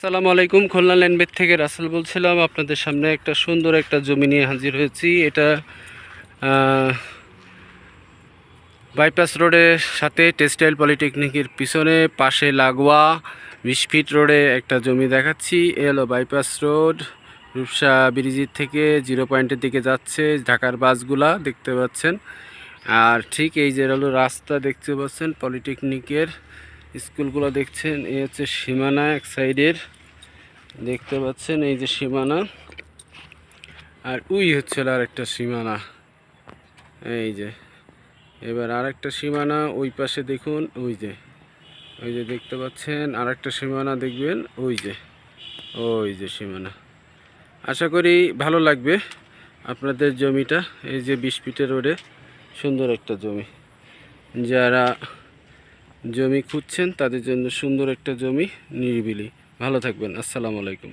আসসালামু আলাইকুম। খুলনা ল্যান্ডবেড থেকে রাসেল বলছিলাম। আপনাদের সামনে একটা সুন্দর একটা জমি নিয়ে হাজির হয়েছি। এটা বাইপাস রোডের সাথে টেক্সটাইল পলিটেকনিকের পিছনে পাশে লাগোয়া 20 ফিট রোডে একটা জমি দেখাচ্ছি। এ হলো বাইপাস রোড, রূপসা ব্রিজের থেকে 0 পয়েন্টের দিকে যাচ্ছে ঢাকার বাসগুলা দেখতে পাচ্ছেন। আর ঠিক এই যে হলো রাস্তা দেখতে পাচ্ছেন, পলিটেকনিকের স্কুলগুলো দেখছেন। এই হচ্ছে সীমানা এক সাইডের দেখতে পাচ্ছেন, এই যে সীমানা। আর উই হচ্ছে আর একটা সীমানা, এই যে এবার আর একটা সীমানা ওই পাশে দেখুন, ওই যে দেখতে পাচ্ছেন আর একটা সীমানা দেখবেন, ওই যে সীমানা। আশা করি ভালো লাগবে আপনাদের জমিটা। এই যে 20 ফিটের রোডে সুন্দর একটা জমি, যারা জমি খুঁজছেন তাদের জন্য সুন্দর একটা জমি, নিরিবিলি। ভালো থাকবেন। আসসালামু আলাইকুম।